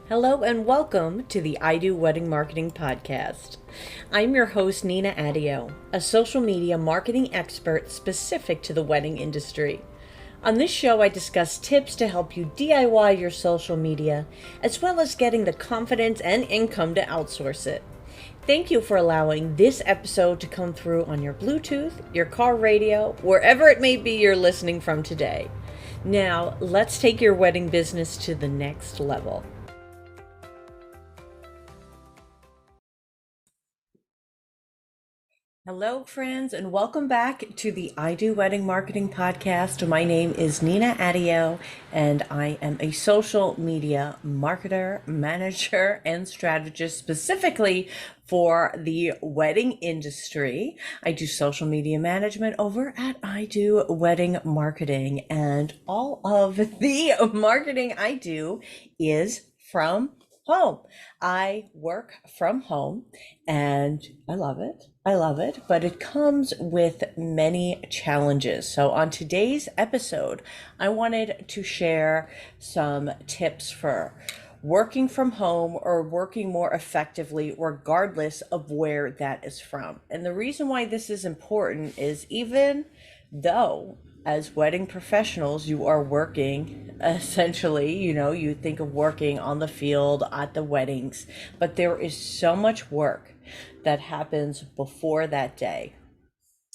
Hello and welcome to the Addeo Wedding Marketing Podcast. I'm your host, Nina Addeo, a social media marketing expert specific to the wedding industry. On this show, I discuss tips to help you DIY your social media, as well as getting the confidence and income to outsource it. Thank you for allowing this episode to come through on your Bluetooth, your car radio, wherever it may be you're listening from today. Now, let's take your wedding business to the next level. Hello, friends, and welcome back to the Addeo Wedding Marketing Podcast. My name is Nina Addeo, and I am a social media marketer, manager, and strategist specifically for the wedding industry. I do social media management over at Addeo Wedding Marketing, and all of the marketing I do is from home. I work from home and I love it. But it comes with many challenges. So on today's episode, I wanted to share some tips for working from home or working more effectively, regardless of where that is from. And the reason why this is important is even though as wedding professionals, you are working essentially, you think of working on the field at the weddings, but there is so much work that happens before that day.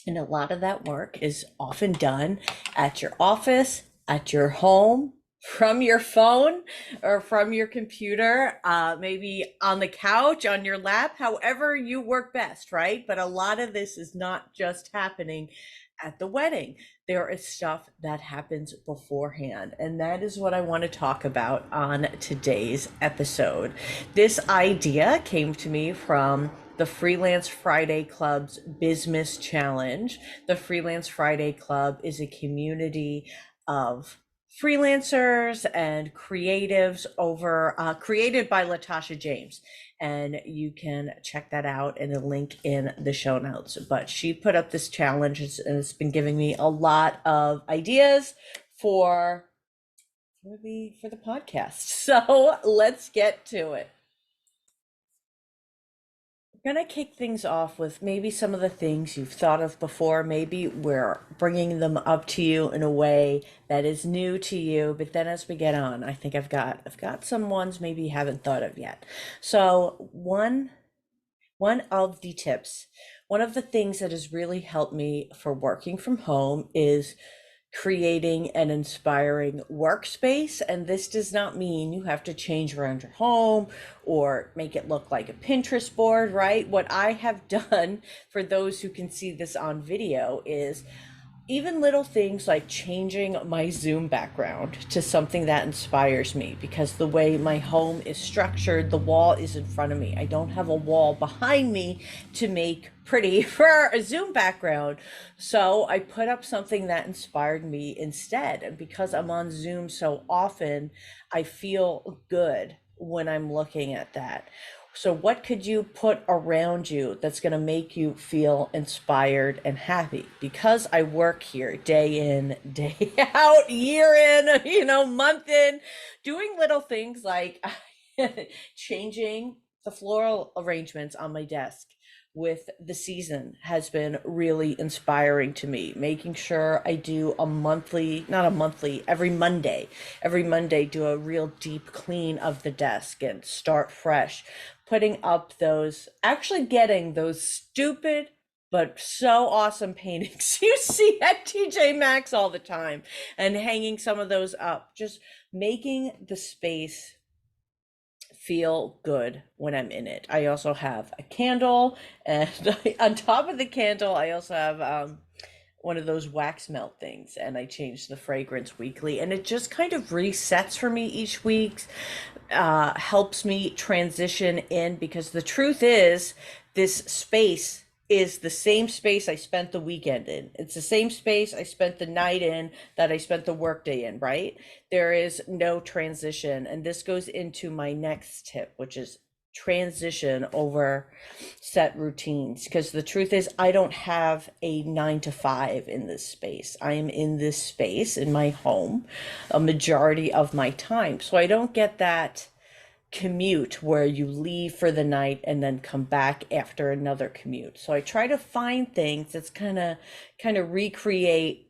And a lot of that work is often done at your office, at your home, from your phone or from your computer, maybe on the couch, on your lap, however you work best, right? But a lot of this is not just happening at the wedding. There is stuff that happens beforehand, and that is what I want to talk about on today's episode. This idea came to me from the Freelance Friday Club's Business Challenge. The Freelance Friday Club is a community of freelancers and creatives created by Latasha James, and you can check that out in the link in the show notes. But she put up this challenge and it's been giving me a lot of ideas for the podcast. So let's get to it. We're going to kick things off with maybe some of the things you've thought of before. Maybe we're bringing them up to you in a way that is new to you. But then as we get on, I think I've got some ones maybe you haven't thought of yet. So one of the tips, one of the things that has really helped me for working from home is creating an inspiring workspace. And this does not mean you have to change around your home or make it look like a Pinterest board, right? What I have done, for those who can see this on video, is even little things like changing my Zoom background to something that inspires me, because the way my home is structured, the wall is in front of me. I don't have a wall behind me to make pretty for a Zoom background. So I put up something that inspired me instead. And because I'm on Zoom so often, I feel good when I'm looking at that. So what could you put around you that's going to make you feel inspired and happy? Because I work here day in, day out, year in, month in, doing little things like changing the floral arrangements on my desk with the season has been really inspiring to me. Making sure I do every Monday do a real deep clean of the desk and start fresh. Putting up actually getting those stupid but so awesome paintings you see at TJ Maxx all the time and hanging some of those up. Just making the space feel good when I'm in it. I also have a candle, and on top of the candle, I also have one of those wax melt things, and I change the fragrance weekly, and it just kind of resets for me each week, helps me transition in, because the truth is, this space is the same space I spent the weekend in. It's the same space I spent the night in that I spent the workday in, right? There is no transition. And this goes into my next tip, which is transition over set routines. Because the truth is, I don't have a 9 to 5 in this space. I am in this space in my home a majority of my time. So I don't get that commute where you leave for the night and then come back after another commute. So I try to find things that's kind of recreate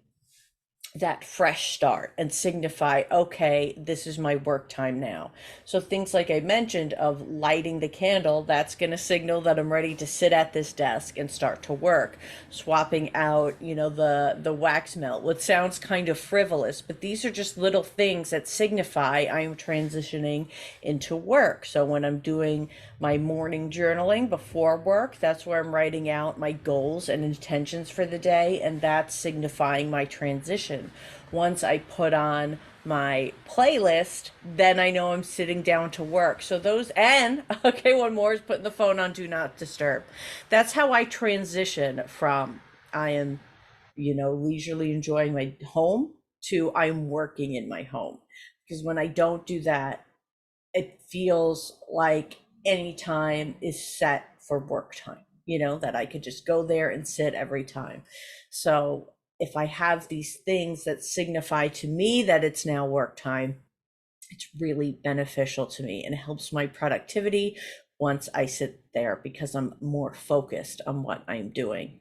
that fresh start and signify, okay, this is my work time now. So things like I mentioned of lighting the candle, that's going to signal that I'm ready to sit at this desk and start to work. Swapping out, the wax melt, what sounds kind of frivolous, but these are just little things that signify I'm transitioning into work. So when I'm doing my morning journaling before work, that's where I'm writing out my goals and intentions for the day, and that's signifying my transition. Once I put on my playlist, then I know I'm sitting down to work. So those, and okay, one more is putting the phone on do not disturb. That's how I transition from I am, leisurely enjoying my home to I'm working in my home. Because when I don't do that, it feels like any time is set for work time, that I could just go there and sit every time. So if I have these things that signify to me that it's now work time, it's really beneficial to me and it helps my productivity once I sit there because I'm more focused on what I'm doing.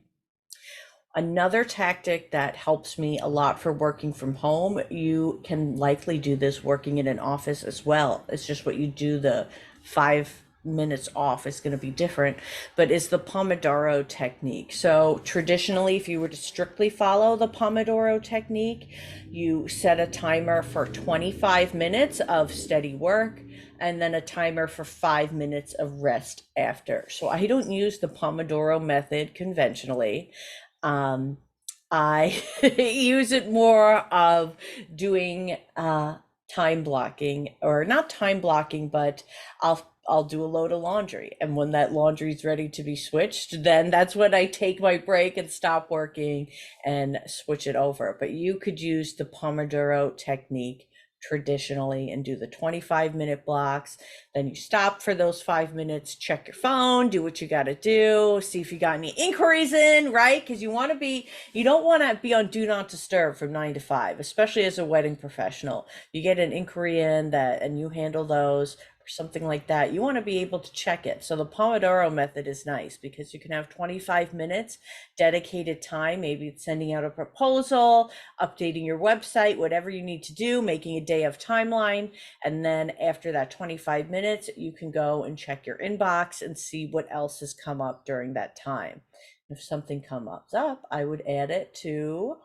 Another tactic that helps me a lot for working from home, you can likely do this working in an office as well. It's just what you do, the 5 minutes off is going to be different, but it's the Pomodoro technique. So traditionally, if you were to strictly follow the Pomodoro technique, you set a timer for 25 minutes of steady work and then a timer for 5 minutes of rest after. So I don't use the Pomodoro method conventionally. Um, I use it more of doing time blocking, or not time blocking, but I'll do a load of laundry, and when that laundry is ready to be switched, then that's when I take my break and stop working and switch it over. But you could use the Pomodoro technique traditionally and do the 25-minute blocks. Then you stop for those 5 minutes, check your phone, do what you got to do, see if you got any inquiries in, right? Because you don't want to be on do not disturb from 9 to 5, especially as a wedding professional. You get an inquiry in that and you handle those, something like that, you want to be able to check it. So the Pomodoro method is nice because you can have 25 minutes dedicated time, maybe it's sending out a proposal, updating your website, whatever you need to do, making a day of timeline. And then after that 25 minutes, you can go and check your inbox and see what else has come up during that time. If something comes up, I would add it to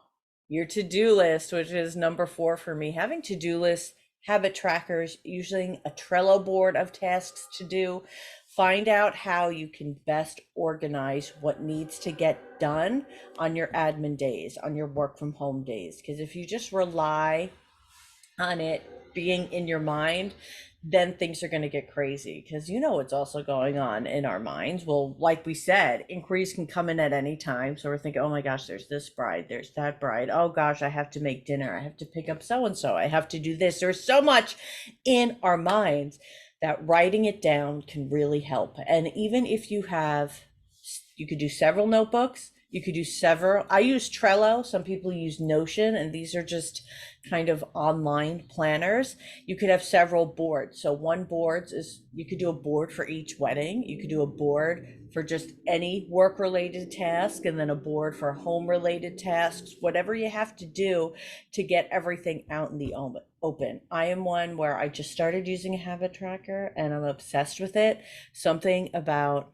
your to-do list, which is number 4 for me. Having to-do lists, habit trackers, using a Trello board of tasks to do. Find out how you can best organize what needs to get done on your admin days, on your work from home days. Because if you just rely on it being in your mind, then things are going to get crazy because what's also going on in our minds. Well, like we said, inquiries can come in at any time. So we're thinking, oh my gosh, there's this bride, there's that bride. Oh gosh, I have to make dinner. I have to pick up so and so. I have to do this. There's so much in our minds that writing it down can really help. And even if you could do several notebooks. You could do several. I use Trello. Some people use Notion, and these are just kind of online planners. You could have several boards. So one board is, you could do a board for each wedding. You could do a board for just any work related task, and then a board for home related tasks, whatever you have to do to get everything out in the open. I am one where I just started using a habit tracker and I'm obsessed with it. Something about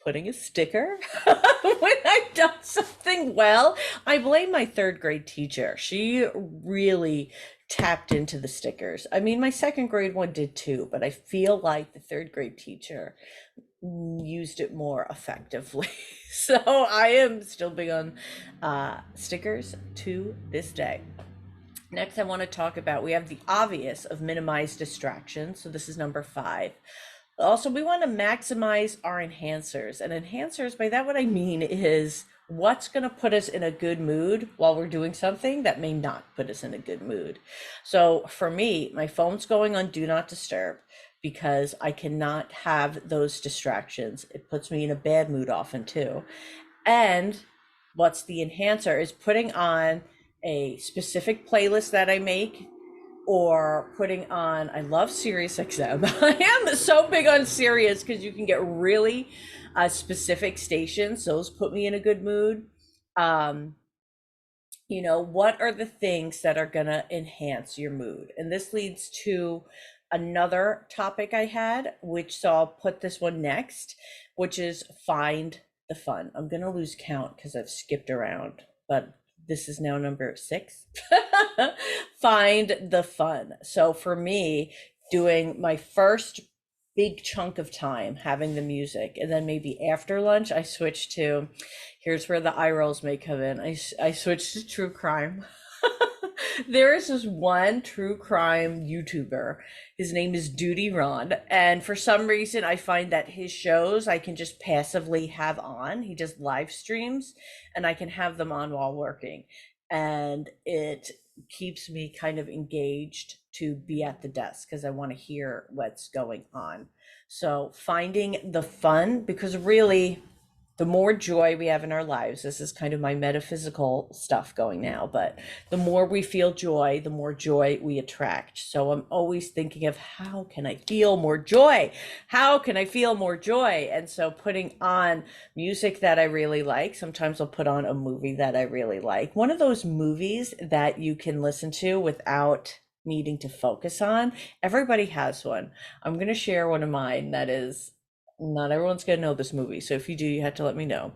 putting a sticker when I've done something well. I blame my third grade teacher. She really tapped into the stickers. I mean, my second grade one did too, but I feel like the third grade teacher used it more effectively. So I am still big on stickers to this day. Next, I want to talk about, we have the obvious of minimize distractions. So this is number 5. Also, we want to maximize our enhancers. And enhancers, by that what I mean is what's going to put us in a good mood while we're doing something that may not put us in a good mood. So for me, my phone's going on do not disturb because I cannot have those distractions. It puts me in a bad mood often too. And what's the enhancer is putting on a specific playlist that I make or putting on, I love Sirius XM. I am so big on Sirius because you can get really specific stations. Those put me in a good mood. Um, what are the things that are going to enhance your mood? And this leads to another topic I had, which so I'll put this one next, which is find the fun. I'm going to lose count because I've skipped around, but this is now number 6. Find the fun. So for me, doing my first big chunk of time having the music, and then maybe after lunch I switch to, here's where the eye rolls may come in, I switched to true crime. There is this one true crime YouTuber. His name is Duty Ron. And for some reason, I find that his shows I can just passively have on. He just live streams and I can have them on while working. And it keeps me kind of engaged to be at the desk because I want to hear what's going on. So finding the fun, because really, the more joy we have in our lives, this is kind of my metaphysical stuff going now, but the more we feel joy, the more joy we attract. So I'm always thinking of how can I feel more joy? How can I feel more joy? And so putting on music that I really like, sometimes I'll put on a movie that I really like. One of those movies that you can listen to without needing to focus on. Everybody has one. I'm going to share one of mine that is, not everyone's gonna know this movie, so if you do, you have to let me know.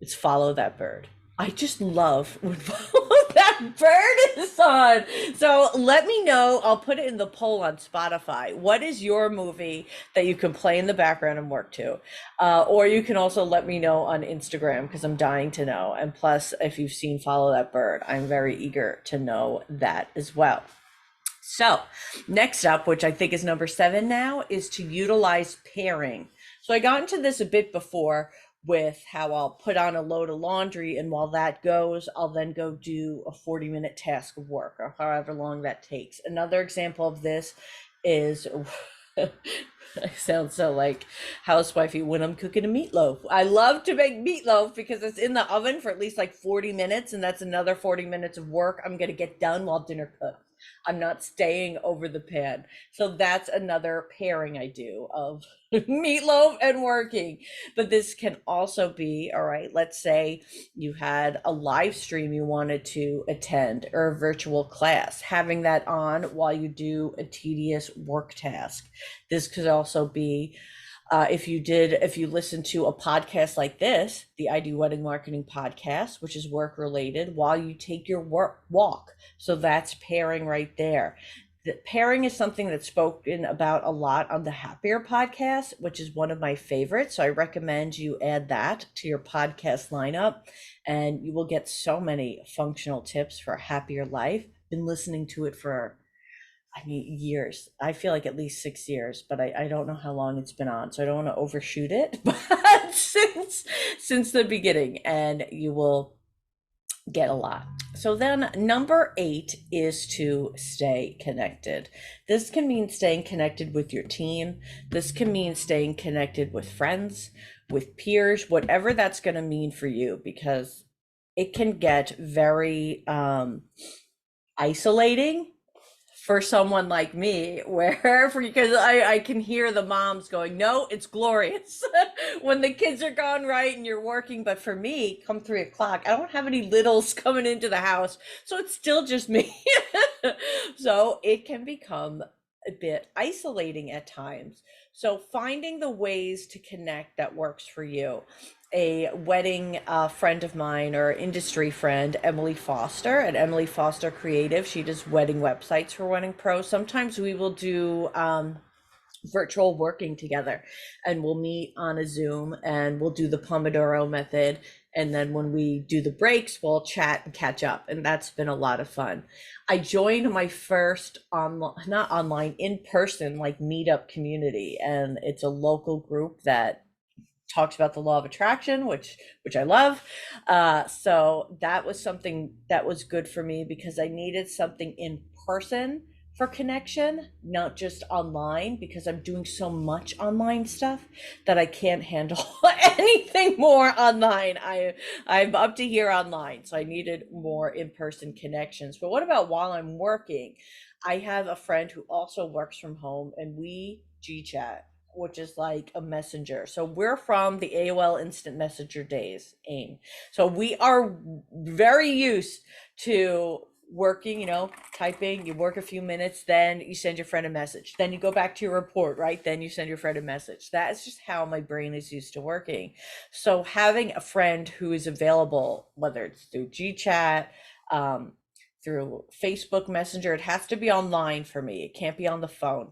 It's Follow That Bird. I just love when Follow That Bird is on. So let me know. I'll put it in the poll on Spotify. What is your movie that you can play in the background and work to? Or you can also let me know on Instagram because I'm dying to know. And plus, if you've seen Follow That Bird, I'm very eager to know that as well. So next up, which I think is number 7 now, is to utilize pairing. So I got into this a bit before with how I'll put on a load of laundry, and while that goes, I'll then go do a 40-minute task of work or however long that takes. Another example of this is I sound so like housewifey when I'm cooking a meatloaf. I love to make meatloaf because it's in the oven for at least like 40 minutes, and that's another 40 minutes of work I'm going to get done while dinner cooks. I'm not staying over the pan. So that's another pairing I do of meatloaf and working. But this can also be, all right, let's say you had a live stream you wanted to attend or a virtual class, having that on while you do a tedious work task. This could also be if you listen to a podcast like this, the I Do Wedding Marketing podcast, which is work related, while you take your walk. So that's pairing right there. The pairing is something that's spoken about a lot on the Happier podcast, which is one of my favorites. So I recommend you add that to your podcast lineup, and you will get so many functional tips for a happier life. Been listening to it for, I mean, years. I feel like at least 6 years, but I don't know how long it's been on, so I don't want to overshoot it. But since the beginning, and you will get a lot. So then number 8 is to stay connected. This can mean staying connected with your team. This can mean staying connected with friends, with peers, whatever that's going to mean for you, because it can get very isolating for someone like me, where because I can hear the moms going, no, it's glorious when the kids are gone, right, and you're working. But for me, come 3 o'clock, I don't have any littles coming into the house, so it's still just me. So it can become a bit isolating at times. So finding the ways to connect that works for you. A wedding friend of mine, or industry friend, Emily Foster at Emily Foster Creative. She does wedding websites for wedding pros. Sometimes we will do virtual working together, and we'll meet on a Zoom and we'll do the Pomodoro method. And then when we do the breaks, we'll chat and catch up. And that's been a lot of fun. I joined my first not online, in person, like meetup community. And it's a local group that talks about the law of attraction, which I love. So that was something that was good for me because I needed something in person for connection, not just online, because I'm doing so much online stuff that I can't handle anything more online. I'm up to here online, so I needed more in-person connections. But what about while I'm working? I have a friend who also works from home, and we G chat, which is like a messenger. So we're from the AOL Instant Messenger days, AIM. So we are very used to working, typing. You work a few minutes, then you send your friend a message. Then you go back to your report, right? Then you send your friend a message. That's just how my brain is used to working. So having a friend who is available, whether it's through GChat, um, through Facebook Messenger, it has to be online for me. It can't be on the phone.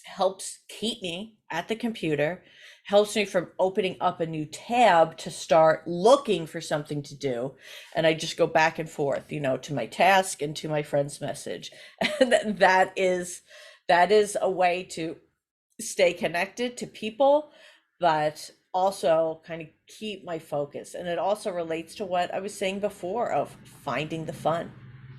Helps keep me at the computer, helps me from opening up a new tab to start looking for something to do. And I just go back and forth, to my task and to my friend's message. And that is a way to stay connected to people, but also kind of keep my focus. And it also relates to what I was saying before of finding the fun.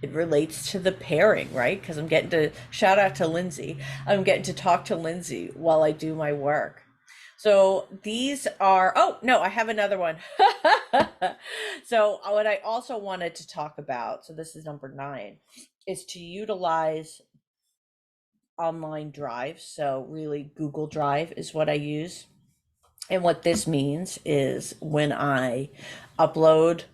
It relates to the pairing, right? Because I'm getting to shout out to Lindsay. I'm getting to talk to Lindsay while I do my work. So these are, oh no, I have another one. So what I also wanted to talk about, so this is number 9, is to utilize online drives. So really Google Drive is what I use. And what this means is when I upload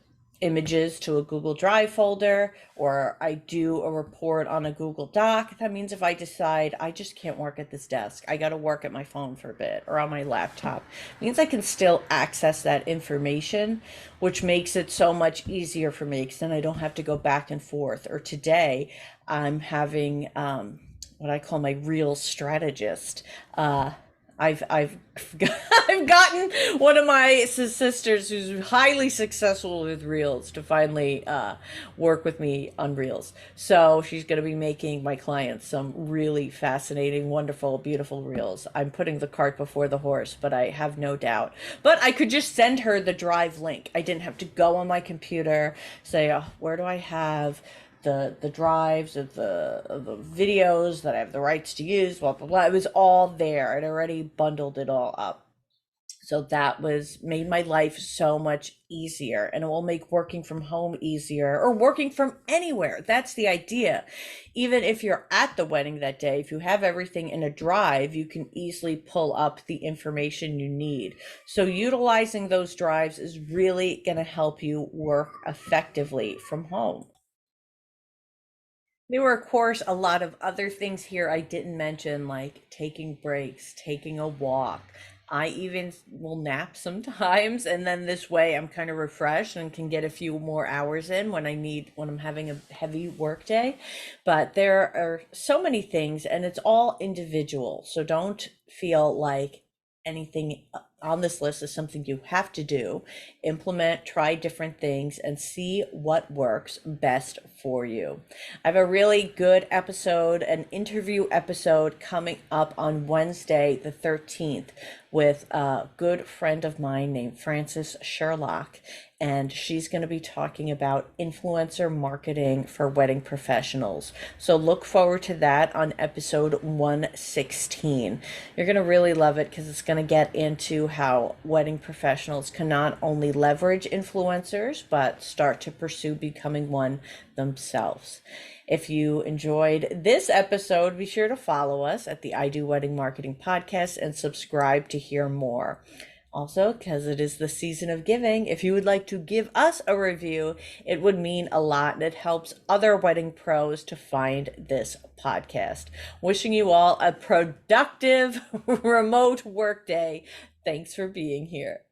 images to a Google Drive folder, or I do a report on a Google Doc, that means if I decide I just can't work at this desk, I got to work at my phone for a bit or on my laptop, it means I can still access that information, which makes it so much easier for me because then I don't have to go back and forth. Or today I'm having what I call my real strategist. I've I've gotten one of my sisters who's highly successful with reels to finally work with me on reels. So she's going to be making my clients some really fascinating, wonderful, beautiful reels. I'm putting the cart before the horse, but I have no doubt. But I could just send her the Drive link. I didn't have to go on my computer, say, oh, where do I have the drives of the videos that I have the rights to use, blah blah blah. It was all there. I'd already bundled it all up. So that was made my life so much easier, and it will make working from home easier, or working from anywhere. That's the idea. Even if you're at the wedding that day, if you have everything in a drive, you can easily pull up the information you need. So utilizing those drives is really going to help you work effectively from home. There were, of course, a lot of other things here I didn't mention, like taking breaks, taking a walk. I even will nap sometimes, and then this way I'm kind of refreshed and can get a few more hours in when I'm having a heavy work day. But there are so many things, and it's all individual. So don't feel like anything on this list is something you have to do. Implement, try different things, and see what works best for you. I have a really good episode, an interview episode coming up on Wednesday, the 13th, with a good friend of mine named Frances Sherlock. And she's going to be talking about influencer marketing for wedding professionals. So look forward to that on episode 116. You're going to really love it because it's going to get into how wedding professionals can not only leverage influencers, but start to pursue becoming one themselves. If you enjoyed this episode, be sure to follow us at the I Do Wedding Marketing Podcast and subscribe to hear more. Also, because it is the season of giving, if you would like to give us a review, it would mean a lot, and it helps other wedding pros to find this podcast. Wishing you all a productive remote workday. Thanks for being here.